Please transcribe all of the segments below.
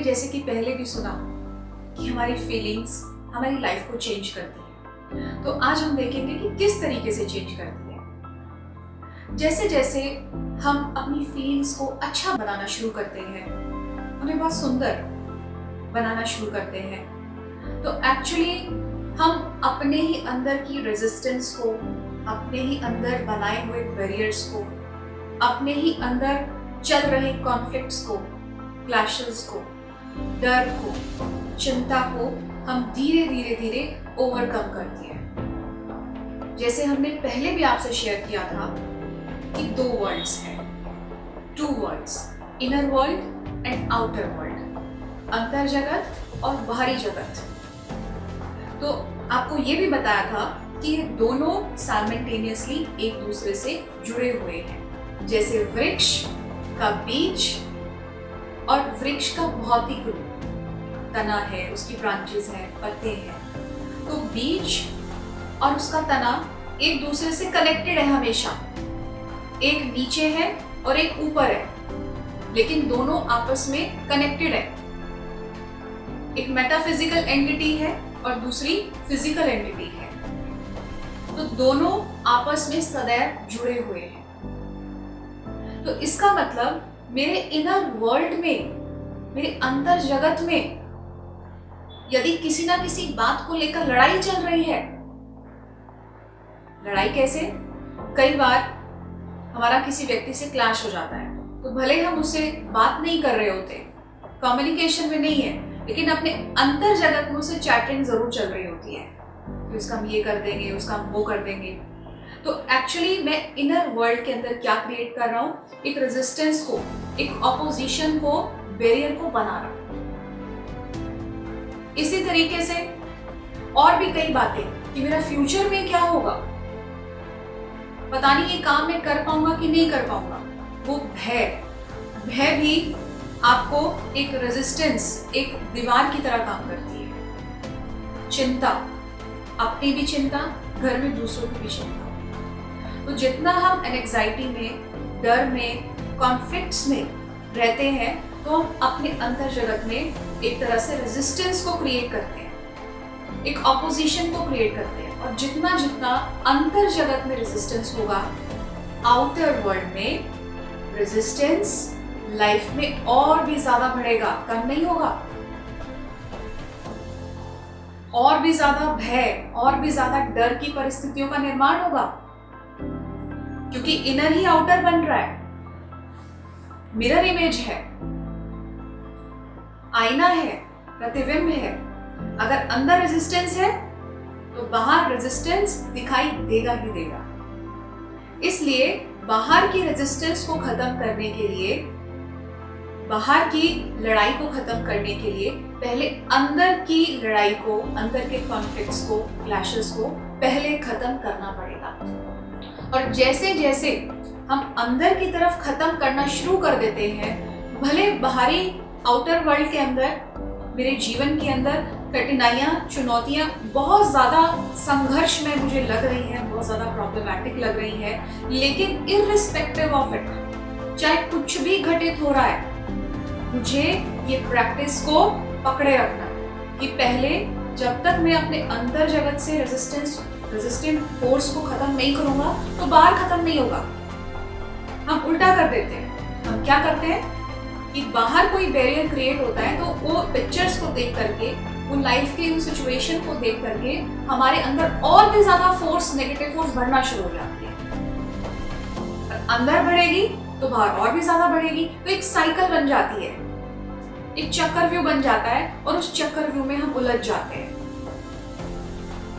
आपने जैसे कि पहले भी सुना कि हमारी फीलिंग्स हमारी लाइफ को चेंज करती है, तो आज हम देखेंगे कि किस तरीके से चेंज करती है। जैसे जैसे हम अपनी फीलिंग्स को अच्छा बनाना शुरू करते हैं, उन्हें बहुत सुंदर बनाना शुरू करते हैं, तो एक्चुअली हम अपने ही अंदर की रेजिस्टेंस को, अपने ही अंदर बनाए हुए बैरियर्स को, अपने ही अंदर चल रहे कॉन्फ्लिक्ट्स को, क्लैशेस को, डर को, चिंता को हम धीरे धीरे धीरे ओवरकम करते हैं। जैसे हमने पहले भी आपसे शेयर किया था कि दो वर्ल्ड्स हैं, two worlds, inner world and outer world, अंतर जगत और बाहरी जगत। तो आपको ये भी बताया था कि ये दोनों साइमल्टेनियसली एक दूसरे से जुड़े हुए हैं। जैसे वृक्ष का बीज और वृक्ष का भौतिक रूप, तना है, उसकी ब्रांचेस हैं, पत्ते हैं, तो बीज और उसका तना एक दूसरे से कनेक्टेड है हमेशा। एक नीचे है और एक ऊपर है, लेकिन दोनों आपस में कनेक्टेड है। एक मेटाफिजिकल एंटिटी है और दूसरी फिजिकल एंटिटी है, तो दोनों आपस में सदैव जुड़े हुए हैं। तो इसका मतलब मेरे इनर वर्ल्ड में, मेरे अंतर जगत में यदि किसी ना किसी बात को लेकर लड़ाई चल रही है, लड़ाई कैसे? कई बार हमारा किसी व्यक्ति से क्लैश हो जाता है, तो भले हम उससे बात नहीं कर रहे होते, कम्युनिकेशन में नहीं है, लेकिन अपने अंतर जगत में उससे चैटिंग जरूर चल रही होती है कि उसका हम ये कर देंगे, उसका हम वो कर देंगे। तो एक्चुअली मैं इनर वर्ल्ड के अंदर क्या क्रिएट कर रहा हूँ? एक रेजिस्टेंस को, एक ऑपोजिशन को, बैरियर को बना रहा हूँ। इसी तरीके से और भी कई बातें कि मेरा फ्यूचर में क्या होगा, पता नहीं ये काम मैं कर पाऊंगा कि नहीं कर पाऊंगा। वो भय भी आपको एक रेजिस्टेंस, एक दीवार की तरह काम करती है। चिंता, अपनी भी चिंता, घर में दूसरों की भी चिंता। तो जितना हम एंजाइटी में, डर में, कॉन्फ्लिक्ट्स में रहते हैं, तो हम अपने अंतर जगत में एक तरह से रेजिस्टेंस को क्रिएट करते हैं, एक ऑपोजिशन को क्रिएट करते हैं। और जितना जितना अंतर जगत में रेजिस्टेंस होगा, आउटर वर्ल्ड में रेजिस्टेंस लाइफ में और भी ज्यादा बढ़ेगा, कम नहीं होगा। और भी ज्यादा भय, और भी ज्यादा डर की परिस्थितियों का निर्माण होगा, क्योंकि इनर ही आउटर बन रहा है, मिरर इमेज है, आईना है, प्रतिबिंब है। अगर अंदर रेजिस्टेंस है तो बाहर रेजिस्टेंस दिखाई देगा ही देगा। इसलिए बाहर की रेजिस्टेंस को खत्म करने के लिए, बाहर की लड़ाई को खत्म करने के लिए पहले अंदर की लड़ाई को, अंदर के कॉन्फ्लिक्ट्स को, क्लैशेस को पहले खत्म करना पड़ेगा। और जैसे जैसे हम अंदर की तरफ खत्म करना शुरू कर देते हैं, भले बाहरी आउटर वर्ल्ड के अंदर, मेरे जीवन के अंदर कठिनाइयां, चुनौतियां बहुत ज्यादा संघर्ष में मुझे लग रही हैं, बहुत ज्यादा प्रॉब्लमैटिक लग रही है, लेकिन इररिस्पेक्टिव ऑफ इट, चाहे कुछ भी घटित हो रहा है, मुझे ये प्रैक्टिस को पकड़े रखना कि पहले जब तक मैं अपने अंतर जगत से रेजिस्टेंट फोर्स को खत्म नहीं करूंगा, तो बाहर खत्म नहीं होगा। हम उल्टा कर देते हैं। हम क्या करते हैं कि बाहर कोई बैरियर क्रिएट होता है, तो वो पिक्चर्स को देख करके, वो लाइफ के उन सिचुएशन को देख करके हमारे अंदर और भी ज्यादा फोर्स, नेगेटिव फोर्स बढ़ना शुरू हो जाती है। अंदर बढ़ेगी तो बाहर और भी ज्यादा बढ़ेगी, तो एक साइकिल बन जाती है, एक चक्रव्यूह बन जाता है, और उस चक्रव्यूह में हम उलझ जाते हैं।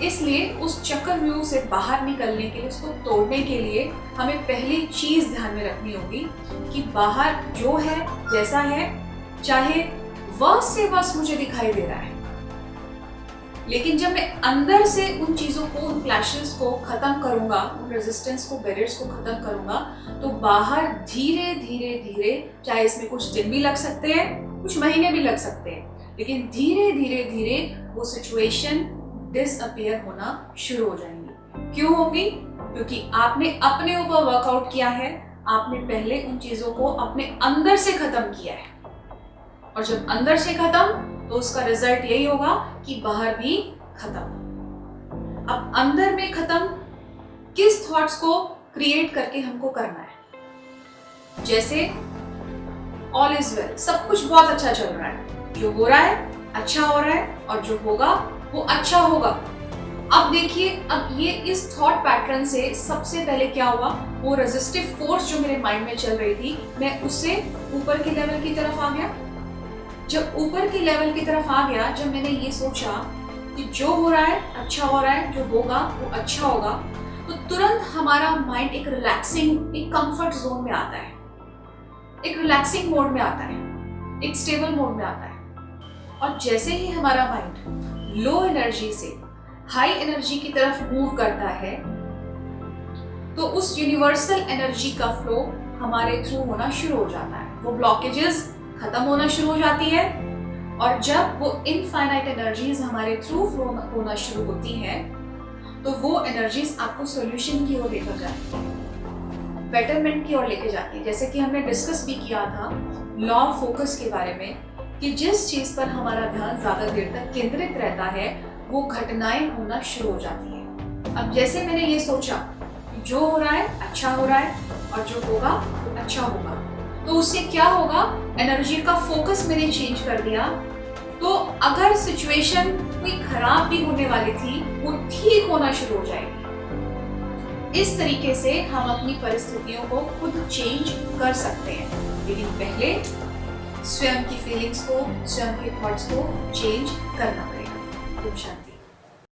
इसलिए उस चक्रव्यूह से बाहर निकलने के लिए, उसको तोड़ने के लिए हमें पहली चीज ध्यान में रखनी होगी कि बाहर जो है, जैसा है, चाहे वर्स से वर्स मुझे दिखाई दे रहा है, लेकिन जब मैं अंदर से उन चीजों को, उन क्लैशेस को खत्म करूंगा, उन रेजिस्टेंस को, बैरियर्स को खत्म करूंगा, तो बाहर धीरे धीरे धीरे, चाहे इसमें कुछ दिन भी लग सकते हैं, कुछ महीने भी लग सकते हैं, लेकिन धीरे धीरे धीरे वो सिचुएशन डिसअपियर होना शुरू हो जाएंगी। क्यों होगी? क्योंकि आपने अपने ऊपर वर्कआउट किया है, आपने पहले उन चीजों को अपने अंदर से खत्म किया है। और जब अंदर से खत्म तो उसका रिजल्ट यही होगा कि बाहर भी खत्म। अब अंदर में खत्म किस थॉट्स को क्रिएट करके हमको करना है। जैसे ऑल इज वेल, सब कुछ बहुत अच्छा चल रहा है, जो हो रहा है अच्छा हो रहा है और जो होगा वो अच्छा होगा। अब देखिए, अब ये इस थॉट पैटर्न से सबसे पहले क्या हुआ, वो रेजिस्टिव फोर्स जो मेरे माइंड में चल रही थी, मैं उससे ऊपर के लेवल की तरफ आ गया। जब ऊपर के लेवल की तरफ आ गया, जब मैंने ये सोचा कि जो हो रहा है अच्छा हो रहा है, जो होगा वो अच्छा होगा, तो तुरंत हमारा माइंड एक रिलैक्सिंग, एक कंफर्ट जोन में आता है, एक रिलैक्सिंग मोड में आता है, एक स्टेबल मोड में आता है। और जैसे ही हमारा माइंड लो एनर्जी से हाई एनर्जी की तरफ मूव करता है, तो उस यूनिवर्सल एनर्जी का फ्लो हमारे थ्रू होना शुरू हो जाता है। वो ब्लॉकेजेस खत्म होना शुरू हो जाती है, और जब वो इनफाइनाइट एनर्जीज हमारे थ्रू फ्लो होना शुरू होती हैं, तो वो एनर्जीज आपको सॉल्यूशन की ओर लेकर जाती है, बेटरमेंट की ओर लेकर जाती है। जैसे कि हमने डिस्कस भी किया था लॉ ऑफ फोकस के बारे में, कि जिस चीज पर हमारा ध्यान ज्यादा देर तक केंद्रित रहता है, वो घटनाएं होना शुरू हो जाती है। अब जैसे मैंने ये सोचा कि जो हो रहा है अच्छा हो रहा है और जो होगा वो अच्छा होगा, तो उससे क्या होगा, एनर्जी का फोकस मैंने चेंज कर दिया। तो अगर सिचुएशन कोई खराब भी होने वाली थी, वो ठीक होना शुरू हो जाएगी। इस तरीके से हम अपनी परिस्थितियों को खुद चेंज कर सकते हैं, लेकिन पहले स्वयं की फीलिंग्स को, स्वयं के थॉट्स को चेंज करना पड़ेगा।